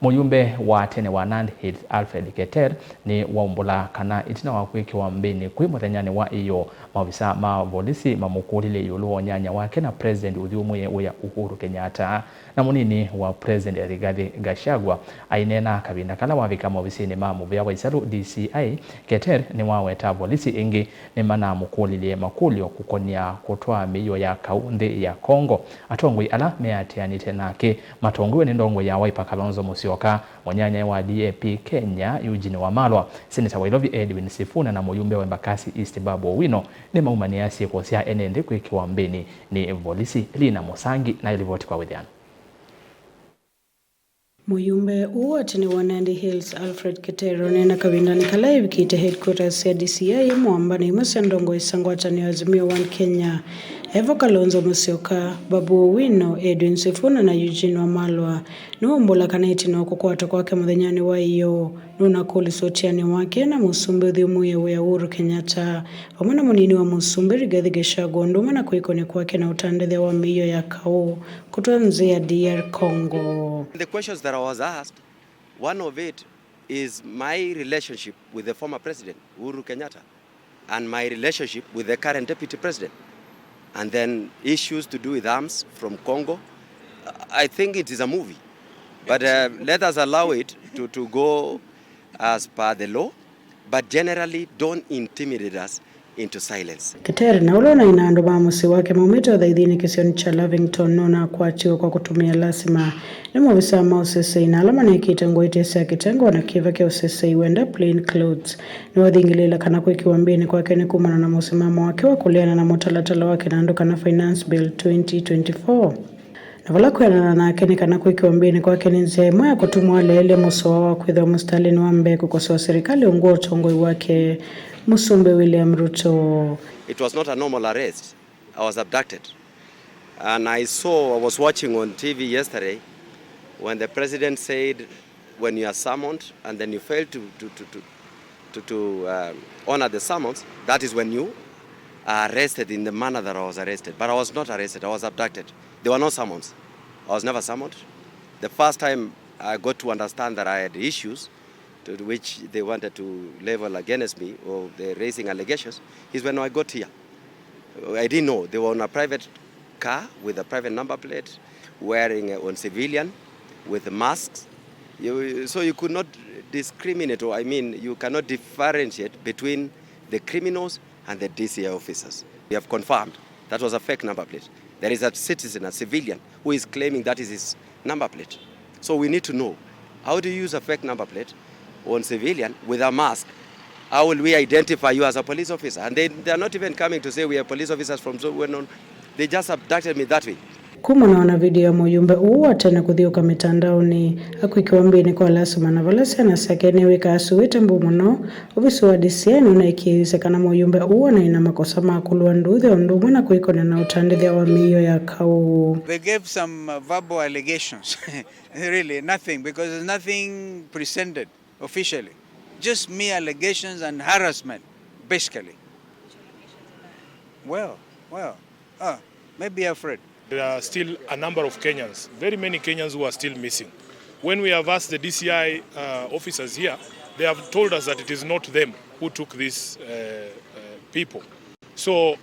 Muyumbe wa Tene wa Nandi Alfred Keter Niwaumbula Kana Itina wa Kwikiwa Mbini kwi muthenyani wa iyo Maovisaa ma Volisi Mamukulilye Yiulu Unyanya wake na President Uthyumuie wa Uhuru Kenyatta na Munini wa President Rigathi Gachagua ainena kabinda kala wavika Maovisini ma muvea wa isalu DCI Keter ni waweta Volisi ingi ni mana Mamukulilye makulio kukonia kutwa miyo ya kaundi ya Kongo atongwi ala meatianite nake matongwe ni ndongo ya Wiper Kalonzo Musyoka Unyanya wa DAP Kenya Eugene Wamalwa Senator Wailovi Edwin Sifuna na Muyumbe wa Embakasi East Babu Wino ni maumaniasi kuhusia enende Kwikiwa Mbini ni Volisi Lina Musangi na ilivoti kwa Widhiana. Muyumbe uwa Tene wa Nandi Hills Alfred Keter nena kabindani kala ibikite headquarters ya DCI mwamba ni masandongo isangwata ni Azimio One Kenya Evo Kalonzo Musyoka Babu Wino Edwin Sifuna na Eugene Wamalwa Niwaumbula Kana Itina kukwata kwake muthenyani wa iyo nuna kuli sotiani wake na Musumbe Uthyumuie wa Uhuru Kenyatta wamana Munini wa Musumbe Rigathi Gachagua ndumana kuikoni kwake na utandethe wa miyo ya kau kutuanzi ya DR Congo. The questions that I was asked, one of it is my relationship with the former president Uhuru Kenyatta and my relationship with the current deputy president. And then issues to do with arms from Congo. I think it is a movie, but let us allow it to go as per the law, but generally don't intimidate us into silence. Keter na ulona inaando maamuzi wake maumito dhaidhini kisioni cha Lavington nona kuachiwa kwa kutumia lasima ni Maovisaa ma usese ina alama na ikitengo itese ya kitengo na kiva kia usese iwenda plain clothes ni wadhingilila Kana Kwikiwa Mbini kwa kene kumana na musimamo wake wa kuliana na motalatala wake na andoka na Finance Bill 2024 na vala kuyanana na kene Kana Kwikiwa Mbini kwa kene nzemo ya kutumwa lele musowa wa kwitha mustalini wa mbe kukosoa serikali unguo utongoi wake Musumbe William Ruto. It was not a normal arrest. I was abducted. And I was watching on TV yesterday when the president said when you are summoned and then you fail to honor the summons, that is when you are arrested in the manner that I was arrested. But I was not arrested, I was abducted. There were no summons. I was never summoned. The first time I got to understand that I had issues to which they wanted to level against me or they're raising allegations is when I got here. I didn't know. They were on a private car with a private number plate, wearing on civilian with masks. So you could not discriminate, or you cannot differentiate between the criminals and the DCI officers. We have confirmed that was a fake number plate. There is a citizen, a civilian, who is claiming that is his number plate. So we need to know, how do you use a fake number plate on civilian with a mask? How will we identify you as a police officer? And they are not even coming to say we are police officers from so when on. They just abducted me that way. Kumana wana video ya Muyumbe uwa Tene kuthiuka mitandaoni Kwikiwa Mbini kwa lasima na Volisi na sakene wika asuwite mbumono ofisi wa DCI nuna ikisekana Muyumbe uwa na ina makosa makulu nduthi ondumu na kuikone na utandethe wa miyo ya kau. They gave some verbal allegations. Really nothing, because there's nothing presented officially. Just mere allegations and harassment, basically. Well, maybe Alfred. There are still a number of Kenyans, very many Kenyans who are still missing. When we have asked the DCI officers here, they have told us that it is not them who took these people. So,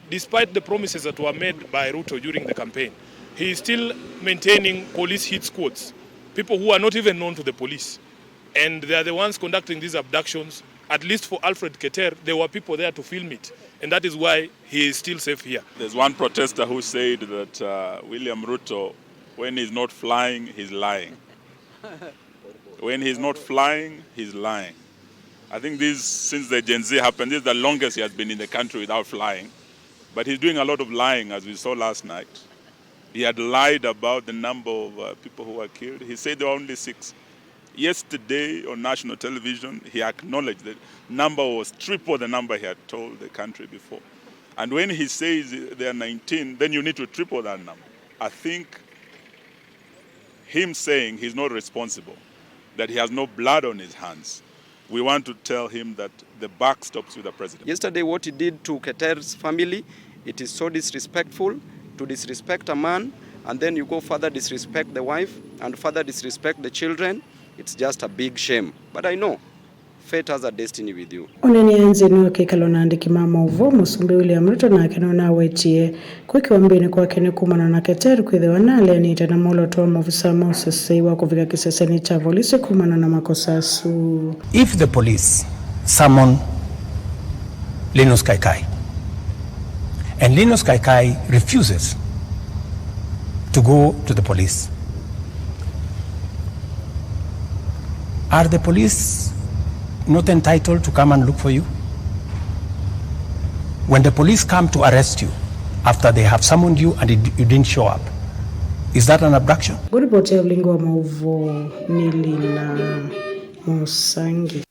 despite the promises that were made by Ruto during the campaign, he is still maintaining police hit squads, people who are not even known to the police. And they are the ones conducting these abductions. At least for Alfred Keter, there were people there to film it. And that is why he is still safe here. There's one protester who said that William Ruto, when he's not flying, he's lying. When he's not flying, he's lying. I think this, since the Gen Z happened, this is the longest he has been in the country without flying. But he's doing a lot of lying, as we saw last night. He had lied about the number of people who were killed. He said there were only 6. Yesterday on national television, he acknowledged that number was triple the number he had told the country before. And when he says there are 19, then you need to triple that number. I think him saying he's not responsible, that he has no blood on his hands, we want to tell him that the buck stops with the president. Yesterday, what he did to Keter's family, it is so disrespectful to disrespect a man and then you go further disrespect the wife and further disrespect the children, it's just a big shame. But I know fate has a destiny with you. Oneni anzinu kikalo Nandi kimama uvo musumbi William Ruto na kenona wetie Kwikiwa Mbini kwa kene kumana na Keter kwithiwa na alianita na molo toa Maovisaa mauseseiwa kuvika kiseseni cha Volisi kumana na makosa su. If the police summon Linus Kaikai and Linus Kaikai refuses to go to the police, are the police not entitled to come and look for you? When the police come to arrest you after they have summoned you and you didn't show up, is that an abduction? Guripote ulingo wa mauvo nili na Musangi.